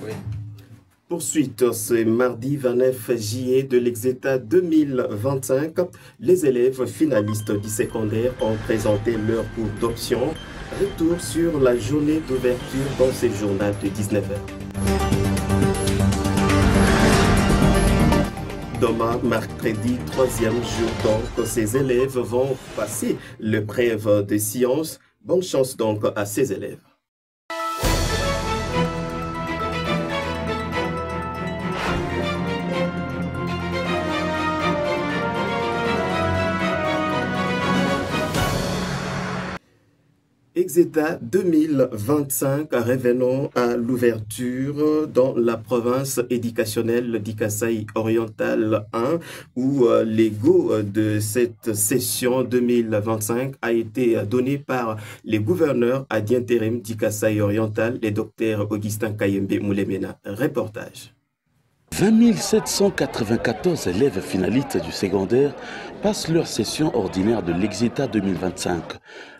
Oui. Poursuite ce mardi 29 juillet de l'Exeta 2025. Les élèves finalistes du secondaire ont présenté leur cours d'option. Retour sur la journée d'ouverture dans ce journal de 19h. Demain, mercredi, troisième jour, donc, ces élèves vont passer l'épreuve de sciences. Bonne chance donc à ces élèves. Exeta 2025, revenons à l'ouverture dans la province éducationnelle du Kasaï oriental 1 où l'ego de cette session 2025 a été donné par les gouverneurs à d'intérim du Kasaï oriental, le docteur Augustin Kayembe Moulemena. Reportage. 20 794 élèves finalistes du secondaire passent leur session ordinaire de l'Exeta 2025.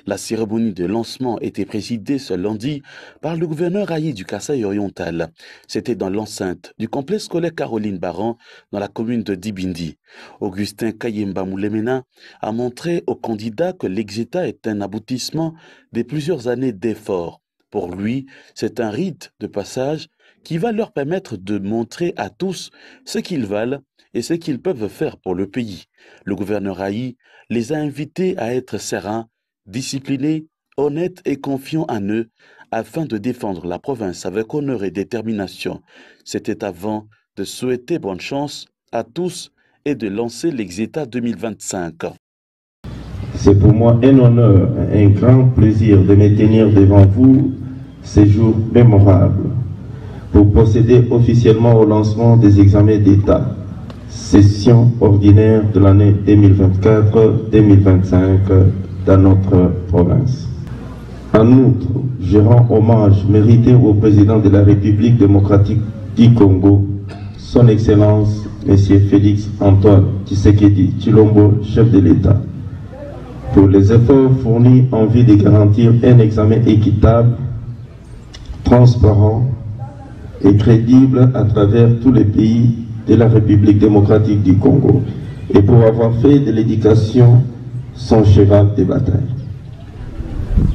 La cérémonie de lancement était présidée ce lundi par le gouverneur Aïe du Kasaï oriental. C'était dans l'enceinte du complexe scolaire Caroline Baran dans la commune de Dibindi. Augustin Kayemba Moulemena a montré aux candidats que l'Exeta est un aboutissement de plusieurs années d'efforts. Pour lui, c'est un rite de passage qui va leur permettre de montrer à tous ce qu'ils valent et ce qu'ils peuvent faire pour le pays. Le gouverneur Aïe les a invités à être sereins, disciplinés, honnêtes et confiants en eux afin de défendre la province avec honneur et détermination. C'était avant de souhaiter bonne chance à tous et de lancer l'Exeta 2025. C'est pour moi un honneur, un grand plaisir de me tenir devant vous ces jours mémorables pour procéder officiellement au lancement des examens d'État, session ordinaire de l'année 2024-2025 dans notre province. En outre, je rends hommage mérité au président de la République démocratique du Congo, son Excellence M. Félix Antoine Tshisekedi Tshilombo, chef de l'État, pour les efforts fournis en vue de garantir un examen équitable, transparent et crédible à travers tous les pays de la République démocratique du Congo et pour avoir fait de l'éducation son cheval de bataille.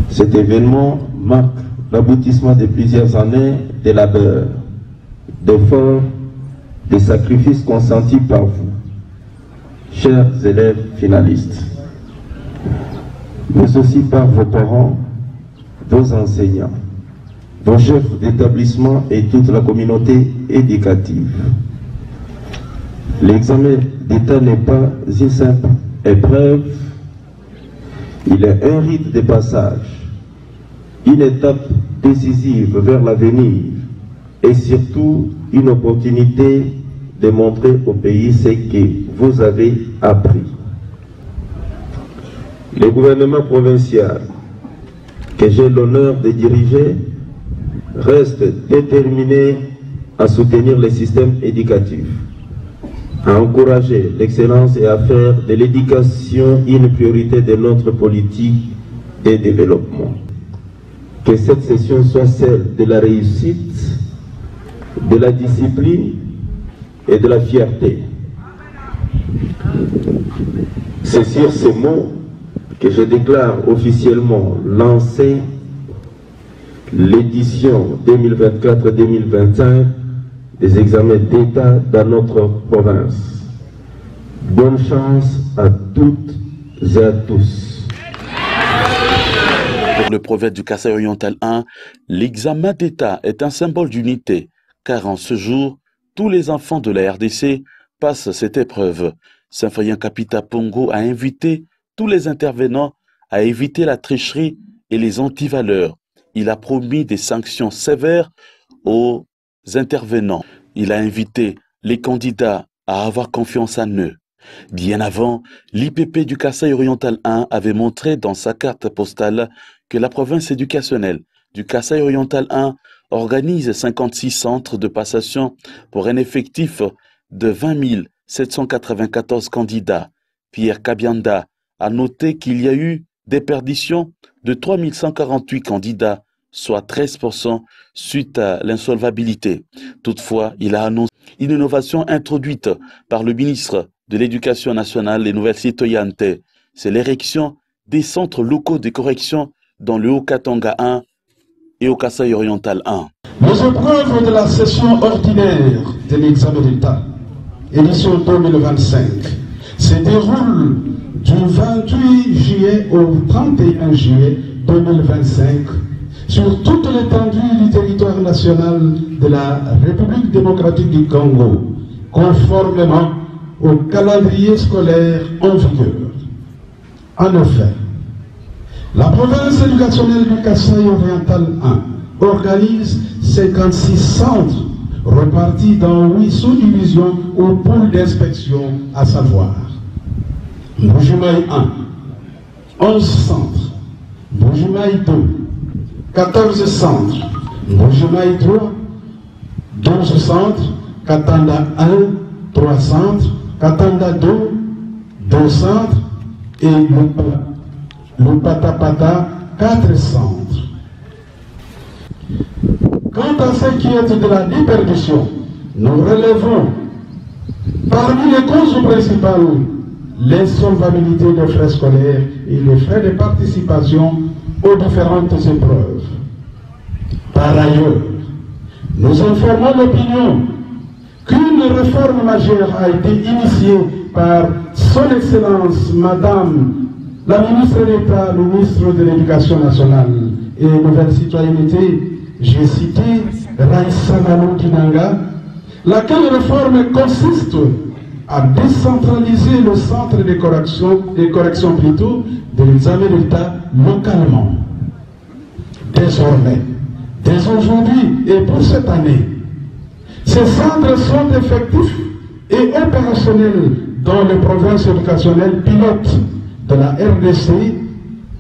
Cet événement marque l'aboutissement de plusieurs années de labeur, d'efforts, de sacrifices consentis par vous, chers élèves finalistes, mais aussi par vos parents, vos enseignants, vos chefs d'établissement et toute la communauté éducative. L'examen d'État n'est pas une simple épreuve, il est un rite de passage, une étape décisive vers l'avenir et surtout une opportunité de montrer au pays ce que vous avez appris. Le gouvernement provincial que j'ai l'honneur de diriger reste déterminé à soutenir le système éducatif, à encourager l'excellence et à faire de l'éducation une priorité de notre politique de développement. Que cette session soit celle de la réussite, de la discipline et de la fierté. C'est sur ces mots que je déclare officiellement lancer l'édition 2024-2025 des examens d'État dans notre province. Bonne chance à toutes et à tous. Pour le prophète du Kasaï oriental 1, l'examen d'État est un symbole d'unité, car en ce jour, tous les enfants de la RDC passent cette épreuve. Saint-Fayien Kapita Pongo a invité tous les intervenants à éviter la tricherie et les antivaleurs. Il a promis des sanctions sévères aux intervenants. Il a invité les candidats à avoir confiance en eux. Bien avant, l'IPP du Kasaï oriental 1 avait montré dans sa carte postale que la province éducationnelle du Kasaï oriental 1 organise 56 centres de passation pour un effectif de 20 794 candidats. Pierre Kabianda a noté qu'il y a eu des perditions de 3 148 candidats soit 13% suite à l'insolvabilité. Toutefois, il a annoncé une innovation introduite par le ministre de l'Éducation nationale et Nouvelle Citoyenneté. C'est l'érection des centres locaux de correction dans le Haut-Katanga 1 et au Kasaï oriental 1. Les épreuves de la session ordinaire de l'examen d'État, édition 2025, se déroulent du 28 juillet au 31 juillet 2025 sur toute l'étendue du territoire national de la République démocratique du Congo, conformément au calendrier scolaire en vigueur. En effet, la province éducationnelle du Kasaï oriental 1 organise 56 centres repartis dans 8 sous-divisions ou pôles d'inspection, à savoir Mbujimaï 1, 11 centres, Mbujimaï 2, 14 centres, Mbujimaï 3, 12 centres, Katanda 1, 3 centres, Katanda 2, 2 centres et le Patapata, 4 centres. Quant à ce qui est de la déperdition, nous relevons parmi les causes principales l'insolvabilité des frais scolaires et les frais de participation aux différentes épreuves. Par ailleurs, nous informons l'opinion qu'une réforme majeure a été initiée par Son Excellence Madame la ministre d'État, ministre de l'Éducation nationale et Nouvelle Citoyenneté, j'ai cité Raissa Nalou Kinanga, laquelle réforme consiste à décentraliser le centre de correction plutôt de l'examen d'État localement. Désormais, dès aujourd'hui et pour cette année, ces centres sont effectifs et opérationnels dans les provinces éducationnelles pilotes de la RDC,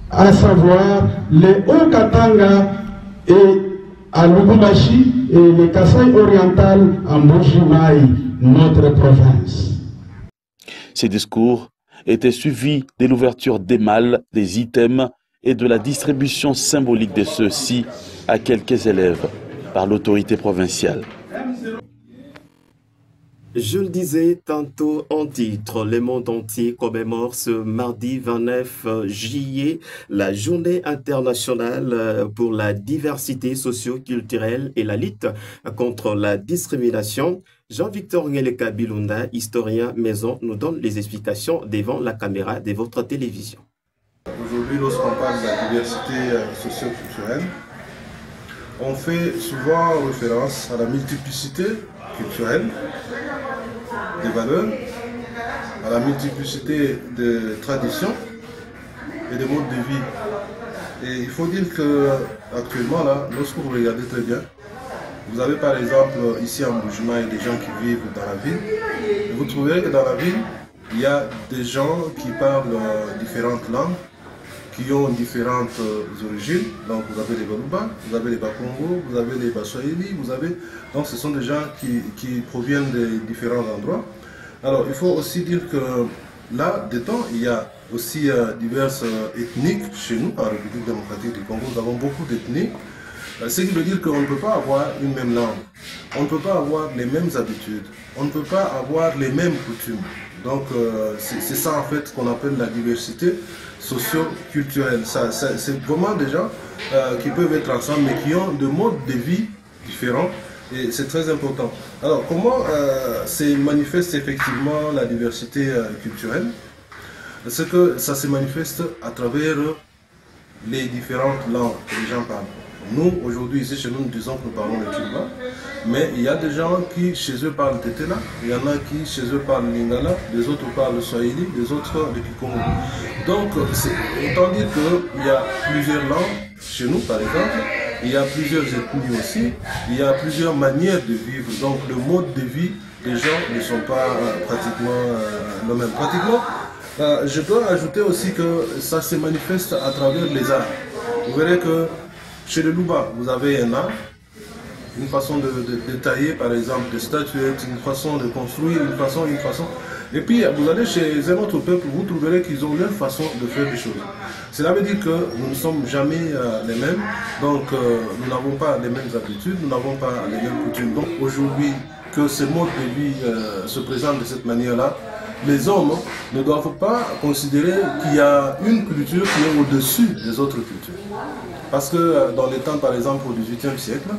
à savoir les Haut-Katanga et à Lubumbashi et le Kasaï oriental en Mbujimaï, notre province. Ces discours étaient suivis de l'ouverture des malles, des items et de la distribution symbolique de ceux-ci à quelques élèves par l'autorité provinciale. Je le disais tantôt en titre, le monde entier commémore ce mardi 29 juillet la journée internationale pour la diversité socio-culturelle et la lutte contre la discrimination. Jean-Victor Ngeleka Bilunda, historien maison, nous donne les explications devant la caméra de votre télévision. Aujourd'hui, lorsqu'on parle de la diversité socio-culturelle, on fait souvent référence à la multiplicité culturelle des valeurs, à la multiplicité de traditions et de modes de vie. Et il faut dire qu'actuellement, là, lorsque vous regardez très bien, vous avez par exemple ici en Mbujimaï des gens qui vivent dans la ville. Et vous trouverez que dans la ville, il y a des gens qui parlent différentes langues, qui ont différentes origines. Donc vous avez les Baluba, vous avez les Bakongo, vous avez les Baswahili, donc ce sont des gens qui proviennent de différents endroits. Alors il faut aussi dire que là-dedans, il y a aussi diverses ethniques chez nous, en République démocratique du Congo. Nous avons beaucoup d'ethnies, ce qui veut dire qu'on ne peut pas avoir une même langue, on ne peut pas avoir les mêmes habitudes, on ne peut pas avoir les mêmes coutumes. Donc c'est ça en fait qu'on appelle la diversité socio-culturelle. C'est vraiment des gens qui peuvent être ensemble mais qui ont des modes de vie différents et c'est très important. Alors comment se manifeste effectivement la diversité culturelle? C'est que ça se manifeste à travers les différentes langues que les gens parlent. Nous, aujourd'hui, ici chez nous, nous disons que nous parlons le Kimba, mais il y a des gens qui, chez eux, parlent Tetela, il y en a qui, chez eux, parlent Lingala, les autres parlent Swahili, les autres le Kikongo. Donc, autant dire qu'il y a plusieurs langues chez nous, par exemple, il y a plusieurs ethnies aussi, il y a plusieurs manières de vivre. Donc, le mode de vie des gens ne sont pas pratiquement le même. Pratiquement, je dois ajouter aussi que ça se manifeste à travers les arts. Vous verrez que chez le Luba, vous avez un art une façon de tailler par exemple des statuettes, une façon de construire, une façon. Et puis vous allez chez un autre peuple, vous trouverez qu'ils ont leur façon de faire des choses. Cela veut dire que nous ne sommes jamais les mêmes, donc nous n'avons pas les mêmes habitudes, nous n'avons pas les mêmes coutumes. Donc aujourd'hui, que ce mode de vie se présente de cette manière-là, les hommes ne doivent pas considérer qu'il y a une culture qui est au-dessus des autres cultures. Parce que dans les temps, par exemple, au XVIIIe siècle,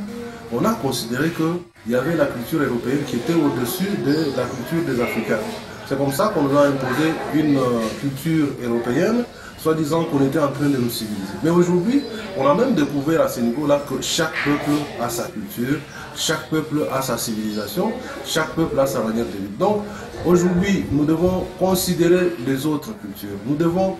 on a considéré qu'il y avait la culture européenne qui était au-dessus de la culture des Africains. C'est comme ça qu'on nous a imposé une culture européenne, soi-disant qu'on était en train de nous civiliser. Mais aujourd'hui, on a même découvert à ce niveau-là que chaque peuple a sa culture, chaque peuple a sa civilisation, chaque peuple a sa manière de vivre. Donc, aujourd'hui, nous devons considérer les autres cultures, nous devons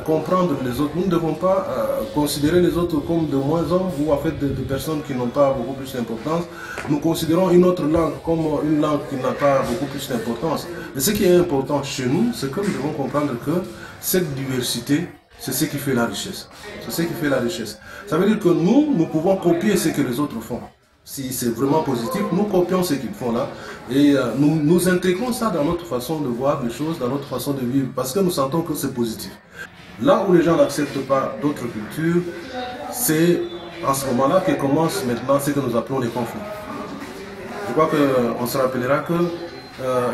comprendre les autres, nous ne devons pas considérer les autres comme de moins hommes ou en fait de personnes qui n'ont pas beaucoup plus d'importance. Nous considérons une autre langue comme une langue qui n'a pas beaucoup plus d'importance. Mais ce qui est important chez nous, c'est que nous devons comprendre que cette diversité, c'est ce qui fait la richesse. C'est ce qui fait la richesse. Ça veut dire que nous pouvons copier ce que les autres font. Si c'est vraiment positif, nous copions ce qu'ils font là et nous intégrons ça dans notre façon de voir les choses, dans notre façon de vivre, parce que nous sentons que c'est positif. Là où les gens n'acceptent pas d'autres cultures, c'est en ce moment-là que commence maintenant ce que nous appelons les conflits. Je crois qu'on se rappellera que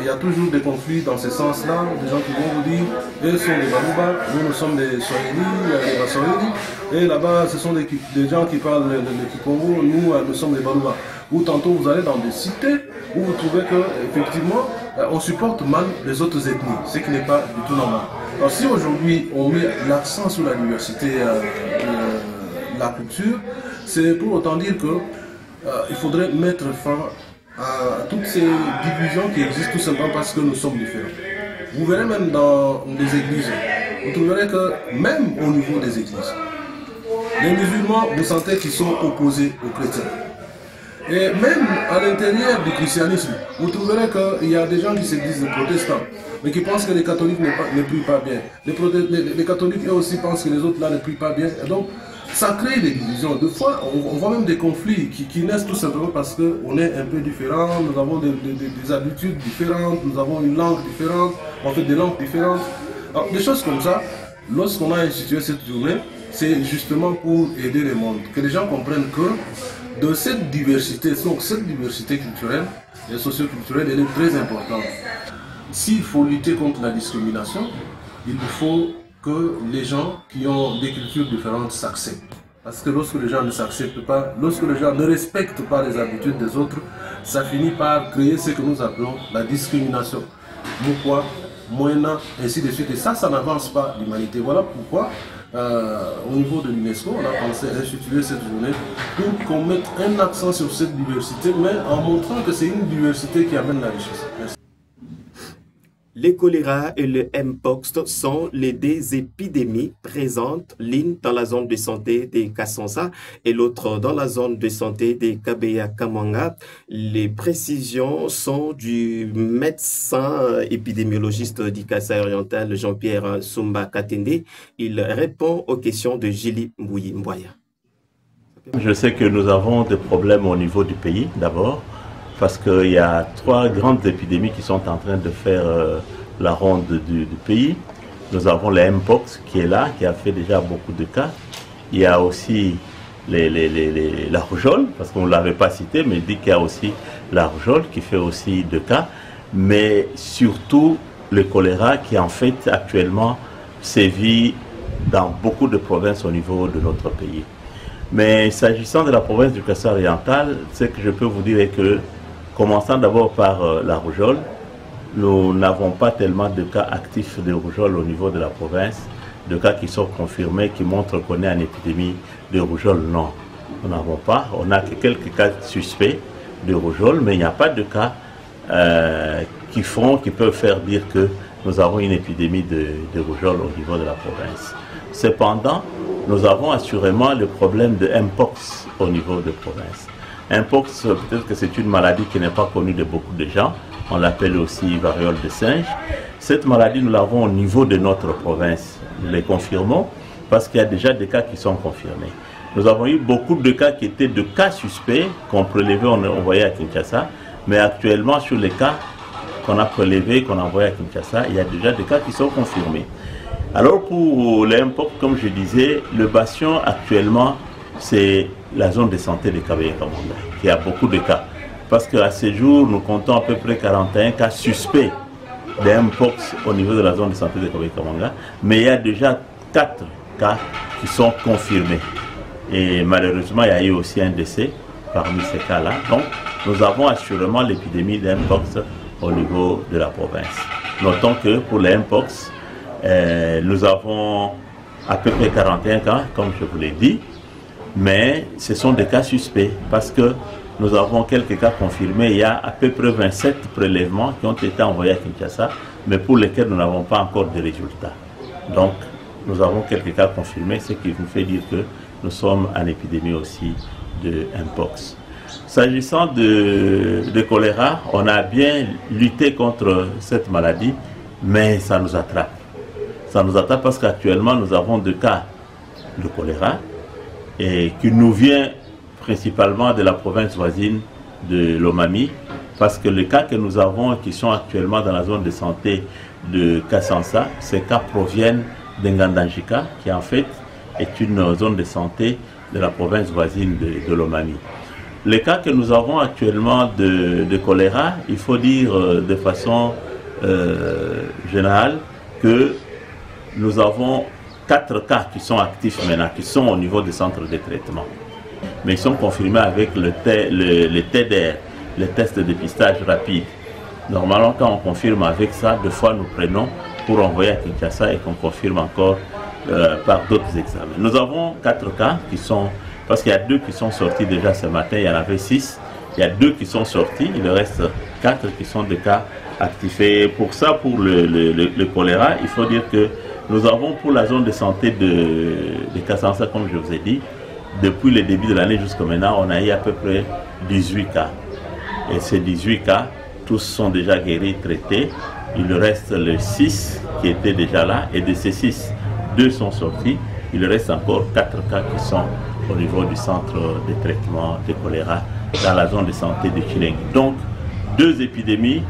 il y a toujours des conflits dans ce sens-là, des gens qui vont vous dire, eux sont des Baluba, nous sommes des Swahili, des Baswahili, et là-bas ce sont des gens qui parlent le Kikongo, nous sommes des Baluba. Ou tantôt vous allez dans des cités où vous trouvez qu'effectivement on supporte mal les autres ethnies, ce qui n'est pas du tout normal. Alors si aujourd'hui on met l'accent sur la diversité de la culture, c'est pour autant dire qu'il faudrait mettre fin à toutes ces divisions qui existent tout simplement parce que nous sommes différents. Vous verrez même dans des églises, vous trouverez que même au niveau des églises, les musulmans, vous sentez qu'ils sont opposés aux chrétiens. Et même à l'intérieur du christianisme, vous trouverez qu'il y a des gens qui se disent protestants, mais qui pensent que les catholiques ne prient pas bien. Les catholiques eux aussi pensent que les autres là ne prient pas bien. Et donc, ça crée des divisions. Des fois, on voit même des conflits qui naissent tout simplement parce qu'on est un peu différents, nous avons des habitudes différentes, nous avons une langue différente, on fait des langues différentes. Alors, des choses comme ça, lorsqu'on a institué cette journée, c'est justement pour aider le monde, que les gens comprennent que de cette diversité, donc cette diversité culturelle et socioculturelle, elle est très importante. S'il faut lutter contre la discrimination, il faut que les gens qui ont des cultures différentes s'acceptent. Parce que lorsque les gens ne s'acceptent pas, lorsque les gens ne respectent pas les habitudes des autres, ça finit par créer ce que nous appelons la discrimination. Pourquoi, moyennant, ainsi de suite. Et ça n'avance pas l'humanité. Voilà pourquoi, au niveau de l'UNESCO, on a pensé instituer cette journée pour qu'on mette un accent sur cette diversité, mais en montrant que c'est une diversité qui amène la richesse. Merci. Le choléra et le Mpox sont les deux épidémies présentes, l'une dans la zone de santé de Kasonsa et l'autre dans la zone de santé de Kabeya-Kamanga. Les précisions sont du médecin épidémiologiste du Kasaï oriental Jean-Pierre Sumba Katende. Il répond aux questions de Julie Mbouya. Je sais que nous avons des problèmes au niveau du pays d'abord, parce qu'il y a 3 grandes épidémies qui sont en train de faire la ronde du pays. Nous avons le Mpox qui est là, qui a fait déjà beaucoup de cas. Il y a aussi la rougeole, parce qu'on ne l'avait pas cité, mais il dit qu'il y a aussi la rougeole qui fait aussi 2 cas. Mais surtout le choléra qui en fait actuellement sévit dans beaucoup de provinces au niveau de notre pays. Mais s'agissant de la province du Kasaï oriental, ce que je peux vous dire est que, commençant d'abord par la rougeole, nous n'avons pas tellement de cas actifs de rougeole au niveau de la province, de cas qui sont confirmés, qui montrent qu'on est en épidémie de rougeole. Non, nous n'avons pas. On a que quelques cas suspects de rougeole, mais il n'y a pas de cas qui peuvent faire dire que nous avons une épidémie de rougeole au niveau de la province. Cependant, nous avons assurément le problème de Mpox au niveau de province. Mpox, peut-être que c'est une maladie qui n'est pas connue de beaucoup de gens. On l'appelle aussi variole de singe. Cette maladie, nous l'avons au niveau de notre province. Nous les confirmons parce qu'il y a déjà des cas qui sont confirmés. Nous avons eu beaucoup de cas qui étaient de cas suspects qu'on prélevait, on envoyait à Kinshasa, mais actuellement sur les cas qu'on a prélevés, qu'on a envoyés à Kinshasa, il y a déjà des cas qui sont confirmés. Alors pour les Mpox, comme je disais, le bastion actuellement, c'est la zone de santé de Kabaye-Kamanga, qui a beaucoup de cas. Parce qu'à ce jour, nous comptons à peu près 41 cas suspects de Mpox au niveau de la zone de santé de Kabaye-Kamanga, mais il y a déjà 4 cas qui sont confirmés. Et malheureusement, il y a eu aussi un décès parmi ces cas-là. Donc, nous avons assurément l'épidémie de Mpox au niveau de la province. Notons que pour les Mpox, nous avons à peu près 41 cas, comme je vous l'ai dit, mais ce sont des cas suspects parce que nous avons quelques cas confirmés. Il y a à peu près 27 prélèvements qui ont été envoyés à Kinshasa, mais pour lesquels nous n'avons pas encore de résultats. Donc, nous avons quelques cas confirmés, ce qui nous fait dire que nous sommes en épidémie aussi de Mpox. S'agissant de choléra, on a bien lutté contre cette maladie, mais ça nous attrape. Ça nous attrape parce qu'actuellement, nous avons 2 cas de choléra et qui nous vient principalement de la province voisine de Lomami, parce que les cas que nous avons qui sont actuellement dans la zone de santé de Kassansa, ces cas proviennent d'Ngandanjika, qui en fait est une zone de santé de la province voisine de Lomami. Les cas que nous avons actuellement de choléra, il faut dire de façon générale que nous avons 4 cas qui sont actifs maintenant, qui sont au niveau des centres de traitement. Mais ils sont confirmés avec le TDR, le test de dépistage rapide. Normalement, quand on confirme avec ça, 2 fois nous prenons pour envoyer à Kinshasa et qu'on confirme encore par d'autres examens. Nous avons 4 cas qui sont, parce qu'il y a 2 qui sont sortis déjà ce matin, il y en avait 6. Il y a 2 qui sont sortis, il reste 4 qui sont des cas actifs. Et pour ça, pour le choléra, il faut dire que nous avons pour la zone de santé de Kassansa, comme je vous ai dit, depuis le début de l'année jusqu'à maintenant, on a eu à peu près 18 cas. Et ces 18 cas, tous sont déjà guéris, traités. Il reste les 6 qui étaient déjà là, et de ces 6, 2 sont sortis. Il reste encore 4 cas qui sont au niveau du centre de traitement de choléra dans la zone de santé de Chileng. Donc, 2 épidémies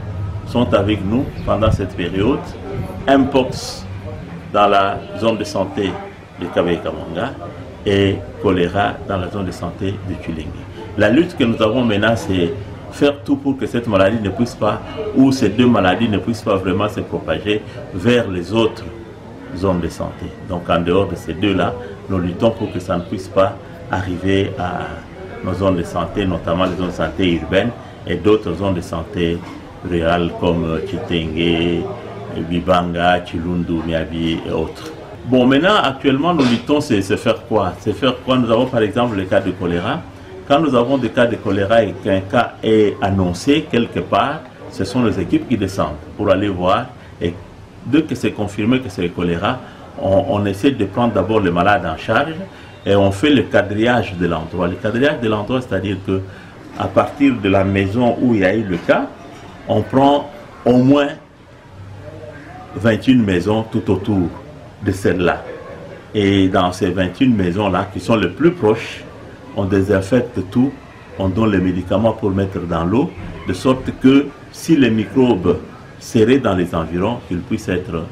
sont avec nous pendant cette période. Mpox dans la zone de santé de Kabaye-Kamanga et choléra dans la zone de santé de Chileng. La lutte que nous avons maintenant, c'est faire tout pour que cette maladie ne puisse pas, ou ces 2 maladies ne puissent pas vraiment se propager vers les autres zones de santé. Donc en dehors de ces 2-là, nous luttons pour que ça ne puisse pas arriver à nos zones de santé, notamment les zones de santé urbaines et d'autres zones de santé rurales comme Chitenge, Bibanga, Chilundu, Miabi et autres. Bon, maintenant, actuellement, nous luttons, c'est faire quoi? C'est faire quoi? Nous avons par exemple le cas de choléra. Quand nous avons des cas de choléra et qu'un cas est annoncé quelque part, ce sont les équipes qui descendent pour aller voir. Et dès que c'est confirmé que c'est le choléra, on essaie de prendre d'abord le malade en charge et on fait le quadrillage de l'endroit. Le quadrillage de l'endroit, c'est-à-dire que à partir de la maison où il y a eu le cas, on prend au moins 21 maisons tout autour de celle-là. Et dans ces 21 maisons-là, qui sont les plus proches, on désinfecte tout, on donne les médicaments pour mettre dans l'eau, de sorte que si les microbes seraient dans les environs, qu'ils puissent être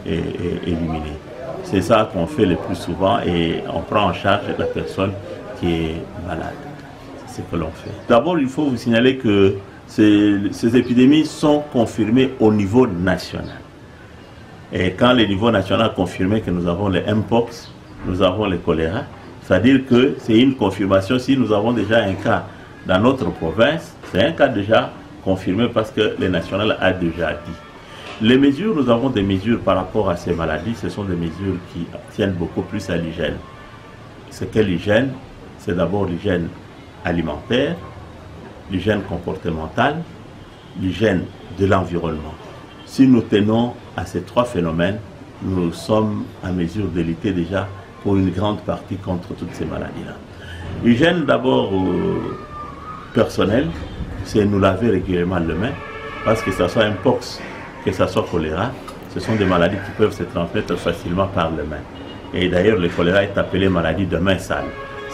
éliminés. C'est ça qu'on fait le plus souvent et on prend en charge la personne qui est malade. C'est ce que l'on fait. D'abord, il faut vous signaler que ces épidémies sont confirmées au niveau national. Et quand le niveau national a confirmé que nous avons les Mpox, nous avons le choléra, c'est-à-dire que c'est une confirmation. Si nous avons déjà un cas dans notre province, c'est un cas déjà confirmé parce que le national a déjà dit. Les mesures, nous avons des mesures par rapport à ces maladies, ce sont des mesures qui tiennent beaucoup plus à l'hygiène. C'est quelle hygiène? C'est d'abord l'hygiène alimentaire, l'hygiène comportementale, l'hygiène de l'environnement. Si nous tenons à ces 3 phénomènes, nous sommes à mesure de lutter déjà pour une grande partie contre toutes ces maladies-là. L'hygiène d'abord personnelle, c'est nous laver régulièrement les mains, parce que ce soit Mpox, que ce soit choléra, ce sont des maladies qui peuvent se transmettre facilement par les mains. Et d'ailleurs, le choléra est appelé maladie de main sale.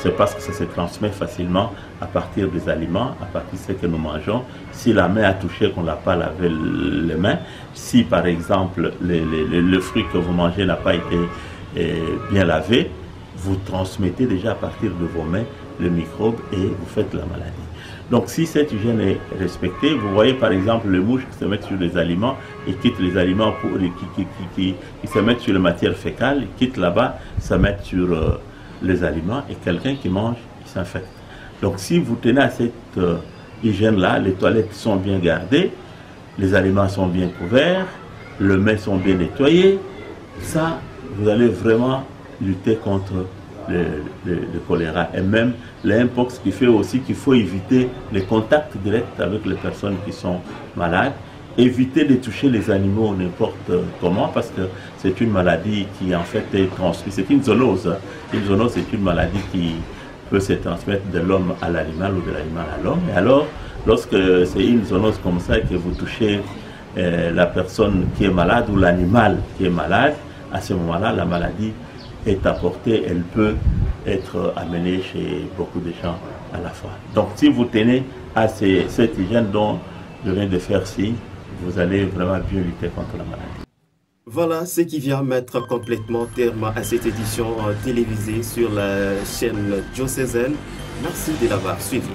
c'est parce que ça se transmet facilement à partir des aliments, à partir de ce que nous mangeons. Si la main a touché, qu'on n'a pas lavé les mains, si par exemple le fruit que vous mangez n'a pas été bien lavé, vous transmettez déjà à partir de vos mains le microbe et vous faites la maladie. Donc si cette hygiène est respectée, vous voyez par exemple les mouches qui se mettent sur les aliments et quittent les aliments, qui se mettent sur les matières fécales, ils quittent là-bas, se mettent sur les aliments et quelqu'un qui mange, il s'infecte. Donc si vous tenez à cette hygiène-là, les toilettes sont bien gardées, les aliments sont bien couverts, les mains sont bien nettoyées, ça, vous allez vraiment lutter contre le choléra et même l'impox, qui fait aussi qu'il faut éviter les contacts directs avec les personnes qui sont malades, éviter de toucher les animaux n'importe comment parce que c'est une maladie qui en fait est transmise, c'est une zoonose. Une zoonose, c'est une maladie qui peut se transmettre de l'homme à l'animal ou de l'animal à l'homme. Et alors, lorsque c'est une zoonose comme ça et que vous touchez la personne qui est malade ou l'animal qui est malade, à ce moment-là, la maladie est apportée, elle peut être amenée chez beaucoup de gens à la fois. Donc si vous tenez à cette hygiène dont je viens de faire ci, vous allez vraiment bien lutter contre la maladie. Voilà ce qui vient mettre complètement terme à cette édition télévisée sur la chaîne diocésaine. Merci de l'avoir suivi.